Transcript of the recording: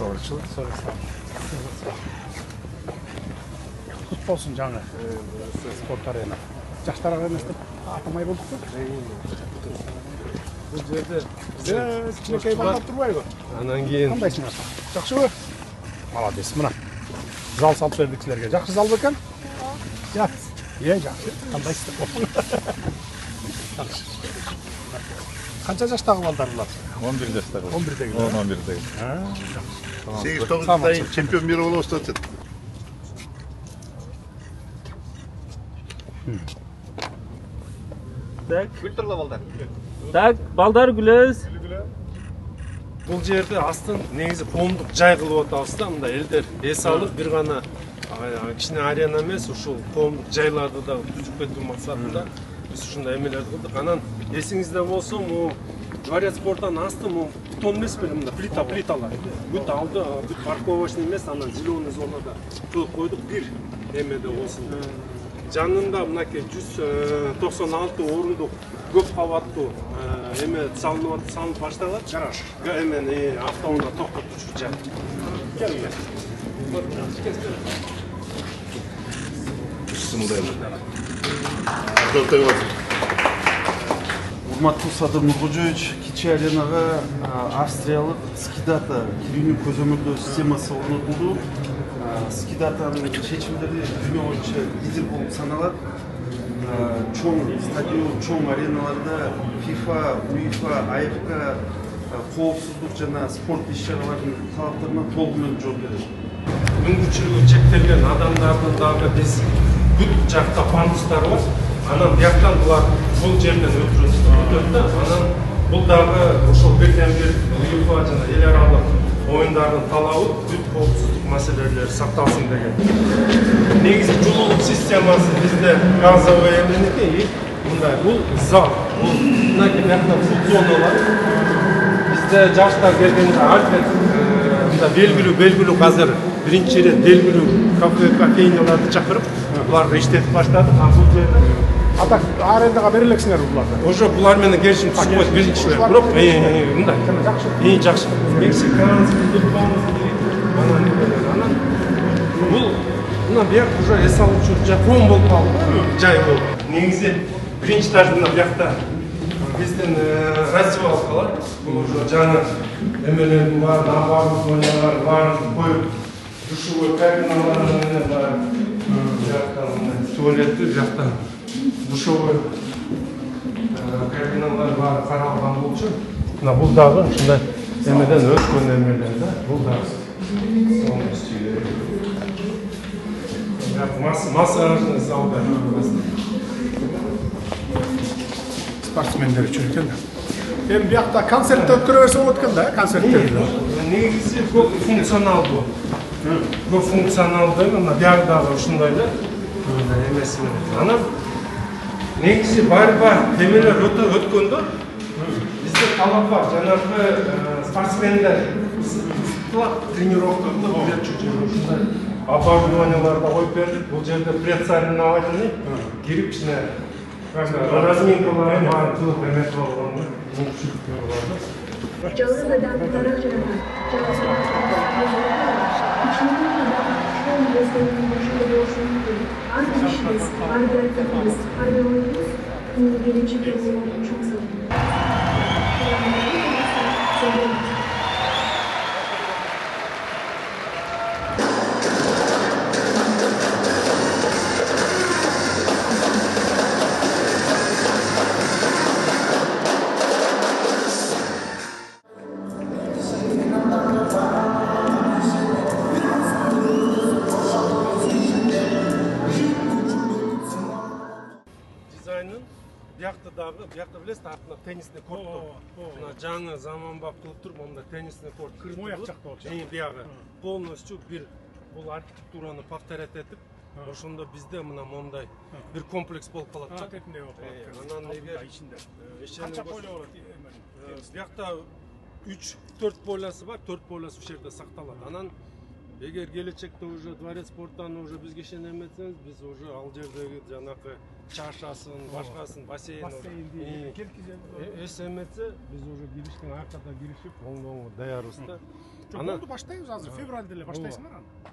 Sağlıkçılık. Kut olsun жаңы спорт арена. Жаштарға емес деп атамай болдық қой. Бұл жерде кішкентай балалар тұрмайды ғой. анан кейін Қандайсың ата? Жақсы ғой? Молодец, мына. Зал салып бердік сілерге. Жақсы зал ба екен? Жақсы. Жақсы. Қандайсың? Жақсы. Қанша жастағы балдар бұлар? 11 жастағы. 11-дегі. 11-дегі. Жақсы. 8-9 чемпион мира болып остатет. Так, балдар күлөз. бұл жерде астын негізі коомдук жай кылып атабыз да, мында элдер эс алып бир гана кичине арена эмес, ушул коомдук жайларды да түзүп кетүү максатында биз ушундай эмелерди кылдык. Анан эсиңизде болсо, могу дворец спорттун асты могу бетон эмес беле, мында плиталар. Бүт алды, бүт парковочный эмес, анан зеленый зонада койдук, бир эмеде болсун. Жанында мынакей 196 орундук көп кабаттуу эме салынып башталат. Гараж. Эмен автоунаа токтотуучу жай. Урматтуу Садыр Нуркожоевич, кичи аренаға австриялык Skidata кирүүнү көзөмөлдөө системасы орнотулду. Skidataның чечимдери дүйнө боюнча лидер болуп саналат. Чоң стадион, чоң ареналарда FIFA, UEFA, AFK коопсуздук жана спорт иш-чараларынын талаптарына толук менен жооп берет. Мүмкүнчүлүгү чектелген адамдардын дагы биз бүт жакта пандустар бар. Анан бияктан булар бул жерден өтөт да, анан бул дагы ошол бирден-бир UEFA жана эл аралык оюндардын талабы бүт коопсуздук маселелери сакталсын деген. Негизи жылуулук системасы бизде газовый эменики, мындай бул зал, бул мынакей бияктан фут зоналар. Бизде жаштар келгенде альбет мында белгилүү азыр биринчи ирет белгилүү кафе кофейняларды чакырып, буларды иштетип баштадык. Бул жерде Ата арендаға берелексіңер бұларды? Уже булар менен келишим түзүп койду биринчилер. Бирок мындай. Жакшы. Мексиканский японский анан бул мына бияк уже эс алуучу жакон болуп калды. Жай болуп. Негизи биринчи этажда биякта биздин раздевалкалар, бул уже жаңы эмелер бар, набар зоналар бар, коюп душевой кабиналар бар. Туалетти биякта душевой кабиналар бар, каралган болчу. Мына бул дагы ушундай эмеден өткөн эмелер да. Бул дагы массажный залда. Спортсмендер үчүн экен. Эми биякта концерт өткөрө берсе болот экен да, концерттерди. Негизи көп функционалдуу. Көп функционалдуу, мына бияк дагы ушундай да. Эмеси менен. Анан негизи борьба эмелер өткөндө бизде талап бар. Жанагы спортсмендер тренировкада ушундай оборудованияларды коюп бердик. Бул жерде предсоревновательный кирип ичине разминкалар бар, кылып эметип алган мүмкүнчүлүктөр бар. Жалгыз адам тарак жаратат. Жалгыз Биякта билесиз, артында теннисный корт бар. Мына жаңы заманбап кылып туруп, монда теннисный корт кырып Мояк жакта болчу. Биягы полностью бир бул архитектураны повторять этип, ошондо бизде мына мондай бир комплекс болуп калат. Анан эгер ичинде канча поле болот? Биякта 3-4 полосы бар, 4 полосы ушул жерде сакталат. Анан эгер келечекте уже дворец спорттан уже бизге ишене эметсеңиз, биз уже ал жердеги жанакы чашасын, башкасын, бассейн эс эметсе, биз уже киришкен аркада киришип, оңдоңго даярбыз да. Жок, Ана болду баштайбыз азыр, февралда эле баштайсыңар аны.